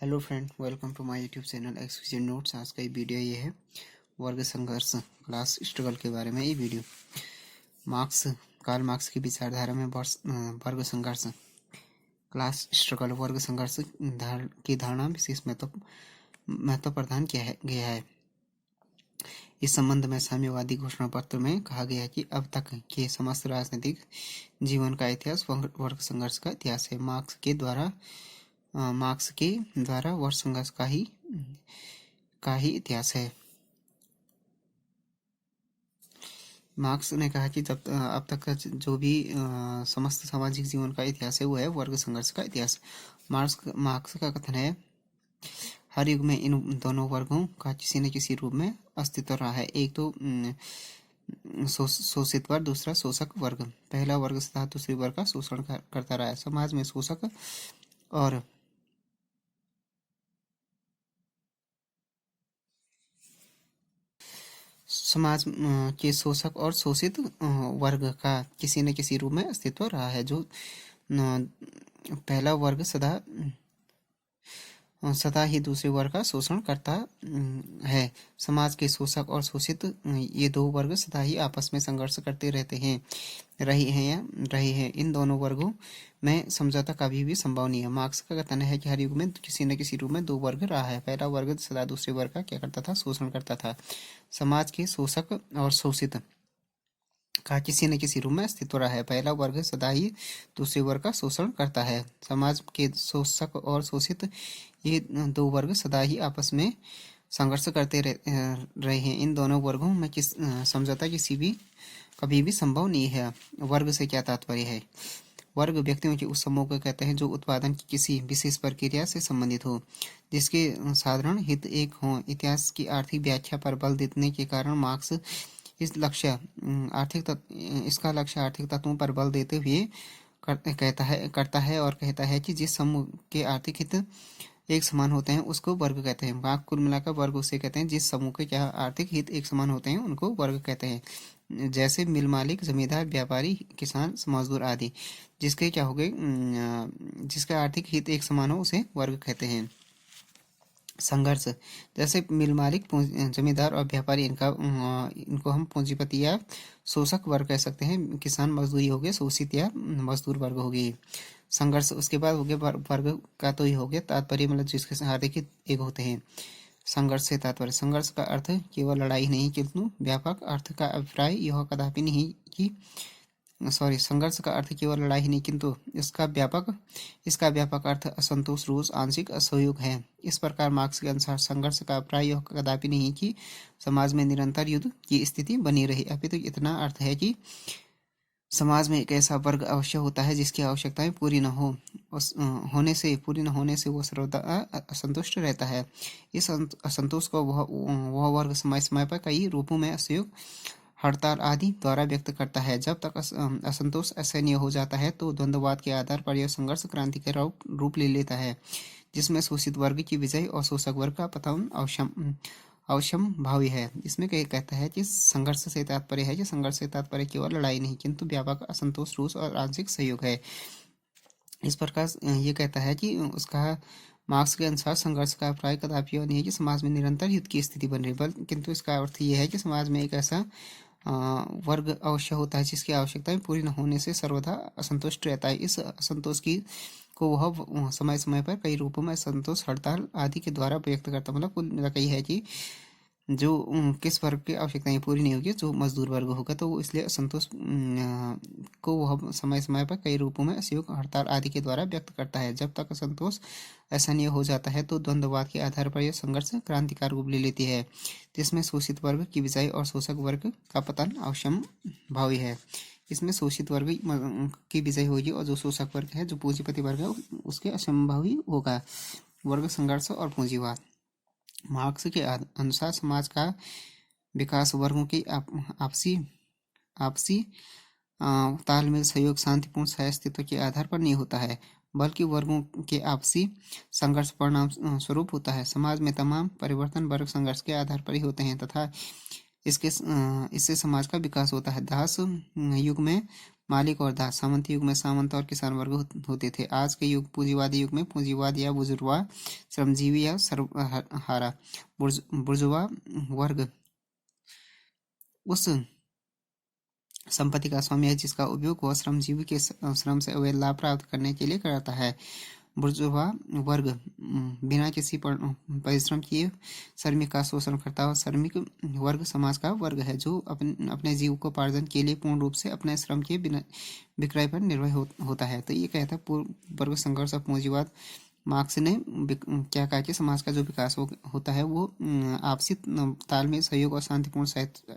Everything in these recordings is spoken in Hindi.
Hello friend, welcome to my YouTube channel exclusive notes. आज का ये वीडियो ये है वर्ग संघर्ष क्लास स्ट्रगल के बारे में। ये वीडियो कार्ल मार्क्स की विचारधारा में वर्ग संघर्ष क्लास स्ट्रगल वर्ग संघर्ष की धारणा विशेष महत्व प्रदान किया गया है। इस संबंध में साम्यवादी घोषणा पत्र में कहा गया है कि अब तक के समस्त राजनीतिक जीवन का इतिहास वर्ग संघर्ष का इतिहास है। मार्क्स के द्वारा वर्ग संघर्ष का ही इतिहास है। मार्क्स ने कहा कि अब तक का जो भी समस्त सामाजिक जीवन का इतिहास है वो है वर्ग संघर्ष का इतिहास। मार्क्स का कथन है, हर युग में इन दोनों वर्गों का किसी न किसी रूप में अस्तित्व रहा है। एक तो शोषित वर्ग, दूसरा शोषक वर्ग। पहला वर्ग तथा दूसरे वर्ग का शोषण करता रहा है। समाज में के शोषक और शोषित वर्ग का किसी न किसी रूप में अस्तित्व रहा है। जो पहला वर्ग सदा ही दूसरे वर्ग का शोषण करता है। समाज के शोषक और शोषित ये दो वर्ग सदा ही आपस में संघर्ष करते रहे हैं। इन दोनों वर्गों में समझौता कभी भी संभव नहीं है। मार्क्स का कथन है कि हर युग में किसी न किसी रूप में दो वर्ग रहा है। पहला वर्ग सदा दूसरे वर्ग का क्या करता था? शोषण करता था। समाज के शोषक और शोषित का किसी न किसी रूप में अस्तित्व रहा है। पहला वर्ग सदा ही दूसरे वर्ग का शोषण करता है। समाज के शोषक और शोषित ये दो वर्ग सदा ही आपस में संघर्ष करते रहे हैं। इन दोनों वर्गों में समझौता कभी भी संभव नहीं है। वर्ग से क्या तात्पर्य है? वर्ग व्यक्तियों के उस समूह को कहते हैं जो उत्पादन की किसी विशेष प्रक्रिया से संबंधित हो, जिसके साधारण हित एक हो। इतिहास की आर्थिक व्याख्या पर बल देने के कारण मार्क्स इसका लक्ष्य आर्थिक तत्वों पर बल देते हुए करता है कि जिस समूह के आर्थिक हित एक समान होते हैं उसको वर्ग कहते हैं। कुल मिलाकर वर्ग उसे कहते हैं जिस समूह के क्या आर्थिक हित एक समान होते हैं उनको वर्ग कहते हैं। जैसे मिल मालिक, जमींदार, व्यापारी, किसान, मजदूर आदि। जिसके क्या हो गए जिसका आर्थिक हित एक समान हो उसे वर्ग कहते हैं। संघर्ष, जैसे मिल मालिक, जमींदार और व्यापारी, इनको हम पूंजीपति या शोषक वर्ग कह सकते हैं। किसान मजदूरी हो गए, शोषित या मजदूर वर्ग हो गए। संघर्ष उसके बाद हो गया वर्ग का तो ही हो गया तात्पर्य, मतलब जिसके आर्थिक एक होते हैं। संघर्ष से तात्पर्य, संघर्ष का अर्थ केवल लड़ाई नहीं किंतु व्यापक अर्थ का अभिप्राय यह कदापि नहीं कि संघर्ष का अर्थ केवल लड़ाई ही नहीं किंतु इसका व्यापक अर्थ असंतोष, रोष, आंशिक असहयोग है। इस प्रकार मार्क्स के अनुसार संघर्ष का अभिप्राय यह कदापि नहीं कि समाज में निरंतर युद्ध की स्थिति बनी रही, अपितु इतना अर्थ है कि समाज में एक ऐसा वर्ग अवश्य होता है जिसकी आवश्यकताएं पूरी न होने से वो सर्वदा असंतुष्ट रहता है। इस असंतोष को वह वर्ग समय समय पर कई रूपों में असहयोग, हड़ताल आदि द्वारा व्यक्त करता है। जब तक असंतोष असहनीय हो जाता है तो द्वंद्ववाद के आधार पर यह संघर्ष क्रांति के रूप ले लेता है, जिसमें शोषित वर्ग की विजय और शोषक वर्ग का पतन अवश्यंभावी है। इसमें कहता है कि संघर्ष से तात्पर्य केवल लड़ाई नहीं किंतु व्यापक असंतोष, रोष और आंशिक सहयोग है। इस प्रकार ये कहता है कि मार्क्स के अनुसार संघर्ष का अभिप्राय कदापि यह नहीं है कि समाज में निरंतर युद्ध की स्थिति बन रही, किंतु इसका अर्थ यह है कि समाज में एक ऐसा वर्ग अवश्य होता है जिसकी आवश्यकताएं पूरी न होने से सर्वदा असंतुष्ट रहता है। इस असंतोष को वह समय समय पर कई रूपों में असंतोष, हड़ताल आदि के द्वारा व्यक्त करता, मतलब कुल मिलाकर यह है कि जो किस वर्ग की आवश्यकताएं पूरी नहीं होगी, जो मजदूर वर्ग होगा, तो वो इसलिए असंतोष को वह समय समय पर कई रूपों में असहयोग, हड़ताल आदि के द्वारा व्यक्त करता है। जब तक असंतोष असहनीय हो जाता है तो द्वंद्ववाद के आधार पर यह संघर्ष क्रांतिकारी रूप ले लेती है, जिसमें शोषित वर्ग की विजय और शोषक वर्ग का पतन अवश्यंभावी है। इसमें शोषित वर्ग की विजय होगी और जो शोषक वर्ग है, जो पूंजीपति वर्ग है, उसके असंभावी होगा। वर्ग संघर्ष और पूंजीवाद, मार्क्स के अनुसार समाज का विकास वर्गों की आपसी तालमेल, सहयोग, शांतिपूर्ण सहअस्तित्व के आधार पर नहीं होता है, बल्कि वर्गों के आपसी संघर्ष परिणाम स्वरूप होता है। समाज में तमाम परिवर्तन वर्ग संघर्ष के आधार पर ही होते हैं तथा इससे समाज का विकास होता है। दास युग में मालिक और दास। सामंत युग में सामंत और किसान वर्ग होते थे। आज के युग पूंजीवादी युग में पूंजीवाद या बुजुर्गवा, श्रमजीवी या सर्वहारा। बुर्जुआ वर्ग उस संपत्ति का स्वामी है जिसका उपयोग वह श्रमजीवी के श्रम से अवैध लाभ प्राप्त करने के लिए करता है। बुर्जुआ वर्ग बिना किसी परिश्रम किए श्रमिक का शोषण करता है। श्रमिक वर्ग समाज का वर्ग है जो अपने जीविकोपार्जन के लिए पूर्ण रूप से अपने श्रम के बिना विक्रय पर निर्भर होता है। तो ये कहता है पूर्व वर्ग संघर्ष और पूंजीवाद। मार्क्स ने क्या कहा कि समाज का जो विकास होता है वो आपसी तालमेल, सहयोग और शांतिपूर्ण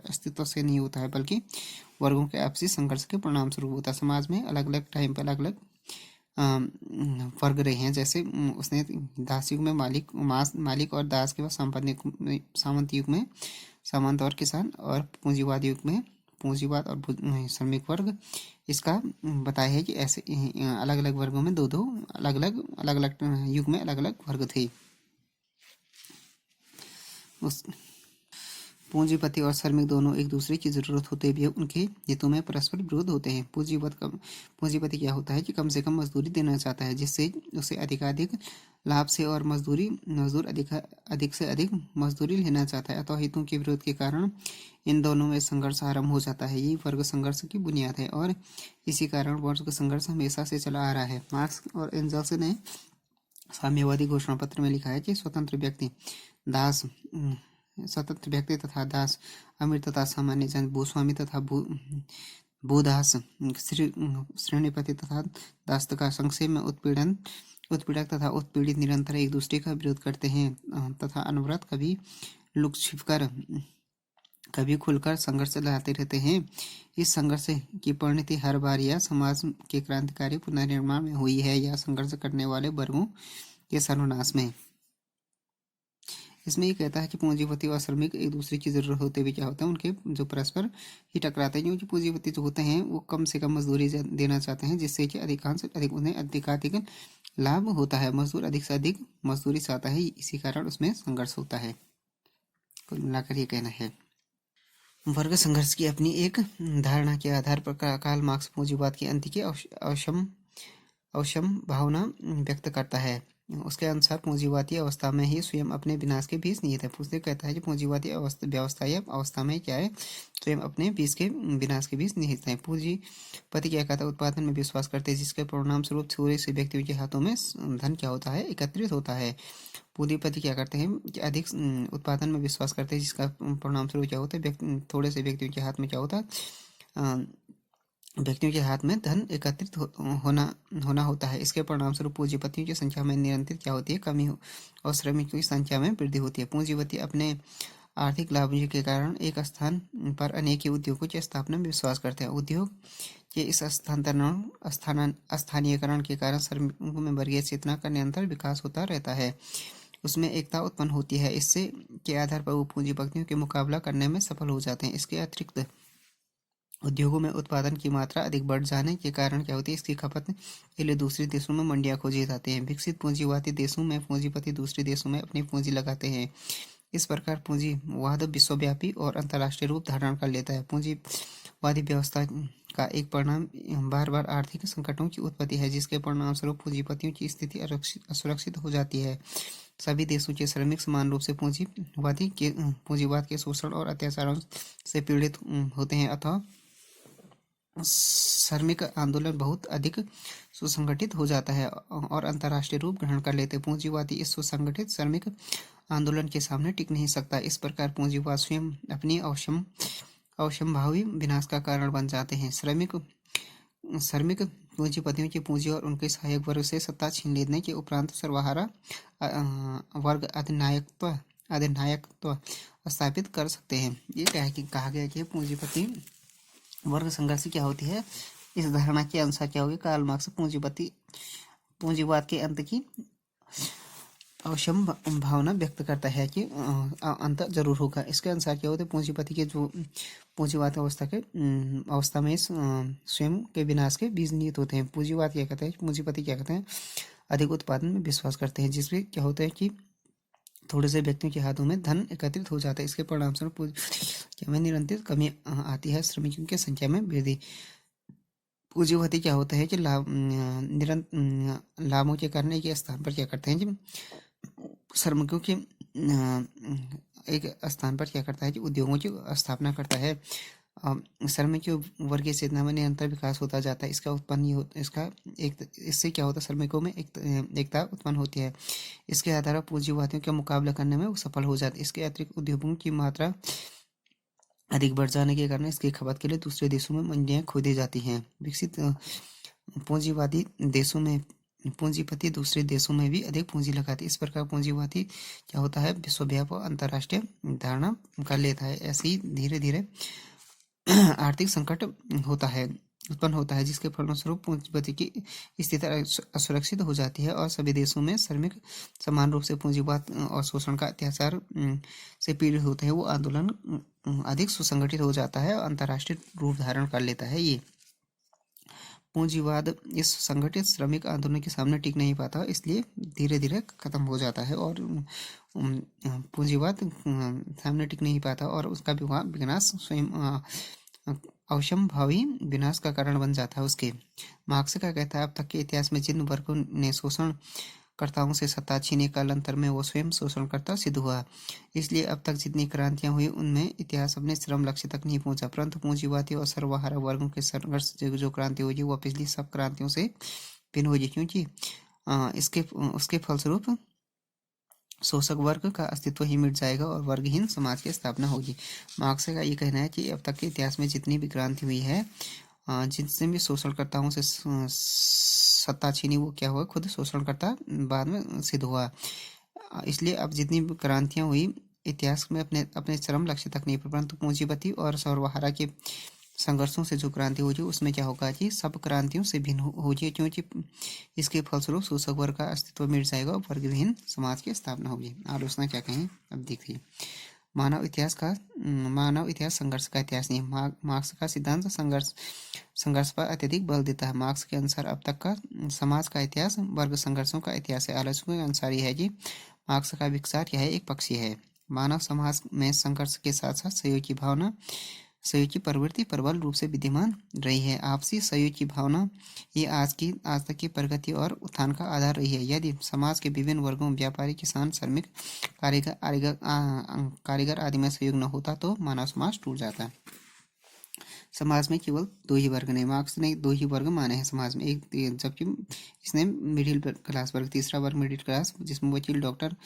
अस्तित्व से नहीं होता है, बल्कि वर्गों के आपसी संघर्ष के परिणाम स्वरूप होता है। समाज में अलग अलग टाइम पर अलग अलग वर्ग रहे हैं। जैसे उसने दास युग में मालिक और दास के बाद सामंत युग में सामंत और किसान, और पूंजीवाद युग में पूंजीवाद और श्रमिक वर्ग। इसका बताया है कि ऐसे अलग अलग वर्गों में दो अलग अलग युग में अलग अलग वर्ग थे। उस पूंजीपति और श्रमिक दोनों एक दूसरे की जरूरत होते भी उनके हितों में परस्पर विरोध होते हैं। पूंजीपति क्या होता है कि कम से कम मजदूरी देना चाहता है जिससे उसे अधिकाधिक लाभ से, और मजदूर अधिक से अधिक मजदूरी लेना चाहता है। अतः हितों के विरोध के कारण इन दोनों में संघर्ष आरंभ हो जाता है। ये वर्ग संघर्ष की बुनियाद है और इसी कारण वर्ग संघर्ष हमेशा से चला आ रहा है। मार्क्स और एंगल्स ने साम्यवादी घोषणा पत्र में लिखा है कि स्वतंत्र व्यक्ति तथा दास, अमीर तथा सामान्य जन, भूस्वामी तथा भूदास, श्रेणीपति तथा दास का संक्षेप में उत्पीड़क तथा उत्पीड़ित निरंतर एक दूसरे का विरोध करते हैं तथा अनवरत कभी लुक छिपकर कभी खुलकर संघर्ष चलाते रहते हैं। इस संघर्ष की परिणति हर बार या समाज के क्रांतिकारी पुनर्निर्माण में हुई है या संघर्ष करने वाले वर्गों के सर्वनाश में। इसमें ये कहता है कि पूंजीपति और श्रमिक एक दूसरे की जरूरत होते भी क्या होता है, उनके जो परस्पर ही टकराते हैं। क्योंकि पूंजीपति जो होते हैं वो कम से कम मजदूरी देना चाहते हैं जिससे कि उन्हें अधिकाधिक लाभ होता है। मजदूर अधिक से अधिक मजदूरी चाहता है, इसी कारण उसमें संघर्ष होता है। कुल मिलाकर ये कहना है। वर्ग संघर्ष की अपनी एक धारणा के आधार पर कार्ल मार्क्स पूंजीवाद के अंत की अवश्यम भावना व्यक्त करता है। उसके अनुसार पूंजीवादी अवस्था में ही स्वयं अपने विनाश के बीच निहित है। उसने कहता है कि पूंजीवादी व्यवस्था या अवस्था में क्या है, स्वयं अपने विनाश के बीच निहित है। पूंजीपति क्या कहता है, उत्पादन में विश्वास करते हैं जिसके परिणाम स्वरूप थोड़े से व्यक्तियों के हाथों में धन क्या होता है, एकत्रित होता है। पूंजीपति क्या करते हैं कि अधिक उत्पादन में विश्वास करते हैं जिसका परिणाम स्वरूप क्या होता है, थोड़े से व्यक्तियों के हाथ में क्या होता है, व्यक्तियों के हाथ में धन एकत्रित होना होता है। इसके परिणाम स्वरूप पूंजीपतियों की संख्या में निरंतर क्या होती है, कमी और श्रमिकों की संख्या में वृद्धि होती है। पूंजीपति अपने आर्थिक लाभ के कारण एक स्थान पर अनेक उद्योगों की स्थापना में विश्वास करते हैं। उद्योग के इस स्थानीयकरण के कारण श्रमिकों में वर्गीय चेतना का निरंतर विकास होता रहता है, उसमें एकता उत्पन्न होती है। इससे के आधार पर वो पूंजीपतियों के मुकाबला करने में सफल हो जाते हैं। इसके अतिरिक्त उद्योगों में उत्पादन की मात्रा अधिक बढ़ जाने के कारण क्या होती है, इसकी खपत के लिए दूसरे देशों में मंडियां खोजी जाती हैं। विकसित पूंजीवादी देशों में पूंजीपति दूसरे देशों में अपनी पूंजी लगाते हैं। इस प्रकार पूंजीवाद विश्वव्यापी और अंतर्राष्ट्रीय रूप धारण कर लेता है। पूंजीवादी व्यवस्था का एक परिणाम बार बार आर्थिक संकटों की उत्पत्ति है जिसके परिणाम स्वरूप पूंजीपतियों की स्थिति असुरक्षित हो जाती है। सभी देशों के श्रमिक समान रूप से पूंजीवाद के शोषण और अत्याचारों से पीड़ित होते हैं। अतः श्रमिक आंदोलन बहुत अधिक सुसंगठित हो जाता है और अंतर्राष्ट्रीय रूप ग्रहण कर लेते हैं। पूंजीवादी इस सुसंगठित श्रमिक आंदोलन के सामने टिक नहीं सकता। इस प्रकार पूंजीवाद स्वयं अपनी अवश्यंभावी विनाश का कारण बन जाते हैं। श्रमिक पूंजीपतियों की पूंजी और उनके सहायक वर्ग से सत्ता छीन लेने के उपरांत सर्वहारा वर्ग अधिनायकत्व स्थापित कर सकते हैं। ये कहा गया कि पूंजीपति वर्ग संघर्ष क्या होती है, इस धारणा के अनुसार क्या होगी, कार्ल मार्क्स पूंजीवाद के अंत की अवश्यम भावना व्यक्त करता है कि अंत जरूर होगा। इसके अनुसार क्या होता है, पूंजीपति के जो पूंजीवाद अवस्था में स्वयं के विनाश के बीज निहित होते हैं। पूंजीवाद क्या कहते हैं, पूंजीपति क्या कहते हैं, अधिक उत्पादन में विश्वास करते हैं जिसमें क्या होता है कि थोड़े से व्यक्तियों के हाथों में धन एकत्रित हो जाता है। इसके परिणाम स्वरूप निरंतर कमी आती है, श्रमिकों की संख्या में वृद्धि पूंजीवादी क्या होता है कि निरंतर लाभों के करने के स्थान पर क्या करते हैं कि श्रमिकों के एक स्थान पर क्या करता है कि उद्योगों की स्थापना करता है। श्रमिकों वर्गीय चेतना में निरंतर विकास होता जाता है। इसका उत्पन्न ये होता इसका एक इससे क्या होता है, श्रमिकों में एकता उत्पन्न होती है। इसके आधार पर पूंजीवादियों का मुकाबला करने में वो सफल हो जाते हैं। इसके अतिरिक्त उद्योगों की मात्रा अधिक बढ़ जाने के कारण इसकी खपत के लिए दूसरे देशों में मंडियां खोदी जाती हैं। विकसित पूंजीवादी देशों में पूंजीपति दूसरे देशों में भी अधिक पूंजी लगाते हैं। इस प्रकार पूंजीवादी क्या होता है, विश्वव्यापी और अंतर्राष्ट्रीय धारणा कर लेता है। ऐसे ही धीरे धीरे आर्थिक संकट उत्पन्न होता है, जिसके फलस्वरूप पूंजीपति की स्थिति असुरक्षित हो जाती है और सभी देशों में श्रमिक समान रूप से पूंजीवाद और शोषण का अत्याचार से पीड़ित होते हैं। वो आंदोलन अधिक सुसंगठित हो जाता है और अंतर्राष्ट्रीय रूप धारण कर लेता है। ये पूंजीवाद इस संगठित श्रमिक आंदोलन के सामने टिक नहीं पाता, इसलिए धीरे धीरे खत्म हो जाता है और पूंजीवाद सामने टिक नहीं पाता और उसका विनाश स्वयं अवश्यंभावी विनाश का कारण बन जाता है। उसके मार्क्स का कहता है, अब तक के इतिहास में जिन वर्गों ने शोषण कर्ताओं से सत्ता छीने कालांतर में वो स्वयं शोषणकर्ता सिद्ध हुआ। इसलिए अब तक जितनी क्रांतियां हुई उनमें इतिहास अपने चरम लक्ष्य तक नहीं पहुंचा, परंतु पूंजीवादी और सर्वहारा वर्गों के संघर्ष जो क्रांति हुई वो पिछली सब क्रांतियों से भिन्न हुई, क्योंकि उसके फलस्वरूप शोषक वर्ग का अस्तित्व ही मिट जाएगा और वर्गहीन समाज की स्थापना होगी। मार्क्स का ये कहना है कि अब तक के इतिहास में जितनी भी क्रांति हुई है, जिनसे भी शोषणकर्ताओं से सत्ता छीनी, वो क्या हुआ, खुद शोषणकर्ता बाद में सिद्ध हुआ। इसलिए अब जितनी भी क्रांतियां हुई इतिहास में अपने चरम लक्ष्य तक नहीं, परंतु पूंजीपति और सर्वहारा के संघर्षों से जो क्रांति होगी उसमें क्या होगा कि सब क्रांतियों से भिन्न होगी, क्योंकि इसके फलस्वरूप शोषक वर्ग का अस्तित्व मिट जाएगा और वर्गहीन समाज की स्थापना होगी। आलोचना क्या कहें अब देखिए। मानव इतिहास संघर्ष का इतिहास नहीं। मार्क्स का सिद्धांत संघर्ष पर अत्यधिक बल देता है। मार्क्स के अनुसार अब तक का समाज का इतिहास वर्ग संघर्षों का इतिहास है। आलोचकों के अनुसार यह है कि मार्क्स का विचार क्या है, एक पक्षीय है। मानव समाज में संघर्ष के साथ साथ सहयोग की प्रवृत्ति प्रबल रूप से विद्यमान रही है। आपसी सहयोग की भावना ये आज तक की प्रगति और उत्थान का आधार रही है। यदि समाज के विभिन्न वर्गों, व्यापारी, किसान, श्रमिक, कारीगर आदि में सहयोग न होता तो मानव समाज टूट जाता। समाज में केवल दो ही वर्ग नहीं, मार्क्स ने दो ही वर्ग माने हैं समाज में, एक जबकि इसने मिडिल क्लास वर्ग, तीसरा वर्ग मिडिल क्लास जिसमें वकील, डॉक्टर,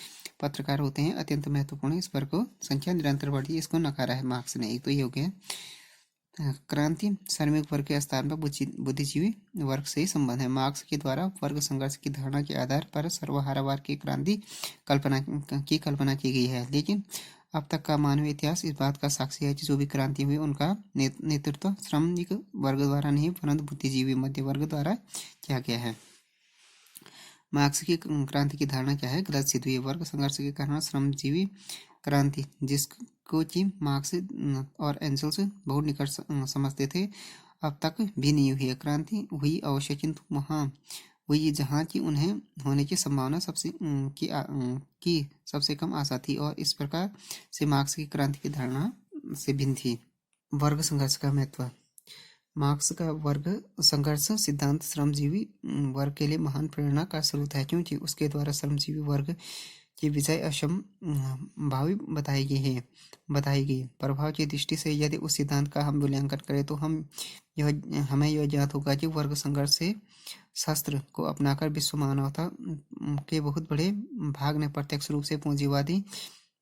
पत्रकार होते हैं, अत्यंत महत्वपूर्ण है। इस वर्ग को संख्या निरंतर बढ़ती है, इसको नकारा है मार्क्स ने। एक तो ये हो गया क्रांति श्रमिक वर्ग के स्थान पर बुद्धिजीवी वर्ग से ही संबंध है। मार्क्स के द्वारा वर्ग संघर्ष की धारणा के आधार पर सर्वहारावाद की क्रांति कल्पना की गई है, लेकिन अब तक का मानवीय इतिहास इस बात का साक्षी है कि जो भी क्रांति हुई उनका नेतृत्व श्रमिक वर्ग द्वारा नहीं, परंतु बुद्धिजीवी मध्य वर्ग द्वारा किया गया है। मार्क्स की क्रांति की धारणा क्या है, गलत सिद्ध हुई। वर्ग संघर्ष के कारण श्रमजीवी क्रांति, जिसको कि मार्क्स और एंजल्स बहुत निकट समझते थे, अब तक भी नहीं हुई है। क्रांति हुई अवश्य, किंतु वहाँ हुई जहाँ की उन्हें होने की संभावना सबसे कम आशा थी, और इस प्रकार से मार्क्स की क्रांति की धारणा से भिन्न थी। वर्ग संघर्ष का महत्व। मार्क्स का वर्ग संघर्ष सिद्धांत श्रमजीवी वर्ग के लिए महान प्रेरणा का स्रोत है, क्योंकि उसके द्वारा श्रमजीवी वर्ग की विजय असंभावी बताई गई। प्रभाव की दृष्टि से यदि उस सिद्धांत का हम मूल्यांकन करें तो हमें यह ज्ञात होगा कि वर्ग संघर्ष से शास्त्र को अपनाकर विश्व मानवता के बहुत बड़े भाग ने प्रत्यक्ष रूप से पूंजीवादी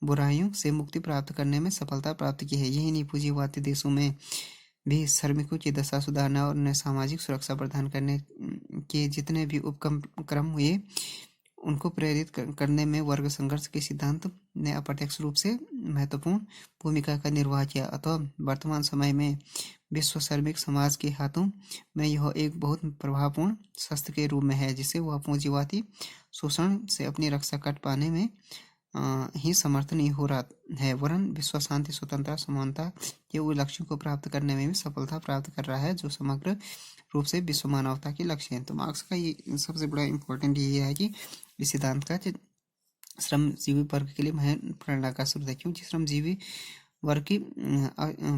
बुराइयों से मुक्ति प्राप्त करने में सफलता प्राप्त की है। यही नहीं, पूंजीवादी देशों में भी श्रमिकों की दशा सुधारना और उन्हें सामाजिक सुरक्षा प्रदान करने के जितने भी उपक्रम हुए, उनको प्रेरित करने में वर्ग संघर्ष के सिद्धांत ने अप्रत्यक्ष रूप से महत्वपूर्ण भूमिका का निर्वाह किया। अतः वर्तमान समय में विश्व श्रमिक समाज के हाथों में यह एक बहुत प्रभावपूर्ण शस्त्र के रूप में है, जिसे वह पूंजीवादी शोषण से अपनी रक्षा कर पाने में ही समर्थ नहीं हो रहा है, वरन विश्व शांति, स्वतंत्रता, समानता के उन लक्ष्यों को प्राप्त करने में भी सफलता प्राप्त कर रहा है जो समग्र रूप से विश्व मानवता के लक्ष्य हैं। तो मार्क्स का ये सबसे बड़ा इम्पोर्टेंट ये है कि इस सिद्धांत का श्रमजीवी वर्ग के लिए महान प्रेरणा का स्रोत है, क्योंकि श्रमजीवी वर्ग की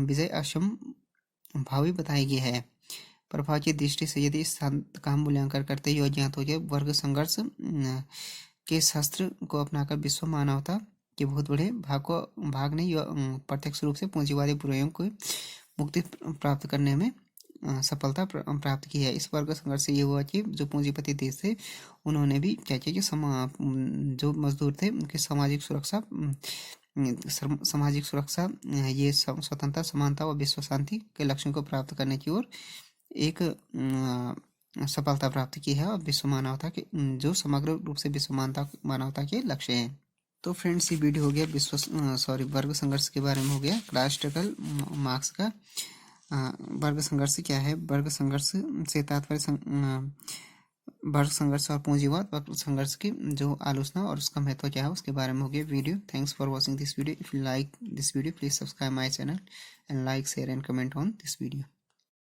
विजय असंभावी बताई गई है। प्रभाव की दृष्टि से यदि इस सिद्धांत का हम मूल्यांकन करते ही ज्ञात हो जाए वर्ग संघर्ष के शास्त्र को अपनाकर विश्व मानवता के बहुत बड़े भाग ने प्रत्यक्ष रूप से पूंजीवादी बुराइयों को मुक्ति प्राप्त करने में सफलता प्राप्त की है। इस वर्ग संघर्ष से ये हुआ कि जो पूंजीपति देश थे उन्होंने भी क्या किया कि जो मजदूर थे उनकी सामाजिक सुरक्षा ये स्वतंत्रता समानता और विश्व शांति के लक्ष्यों को प्राप्त करने की ओर एक सफलता प्राप्त की है और विश्व मानवता के जो समग्र रूप से विश्व मानवता के लक्ष्य हैं। तो फ्रेंड्स ये वीडियो हो गया वर्ग संघर्ष के बारे में हो गया। क्लास स्ट्रगल मार्क्स का वर्ग संघर्ष क्या है, वर्ग संघर्ष से तात्पर्य वर्ग संघर्ष और पूंजीवाद वर्ग संघर्ष की जो आलोचना और उसका महत्व क्या है उसके बारे में हो गया video. Thanks for watching this video. If you like this video please subscribe my channel and like share and comment on this video.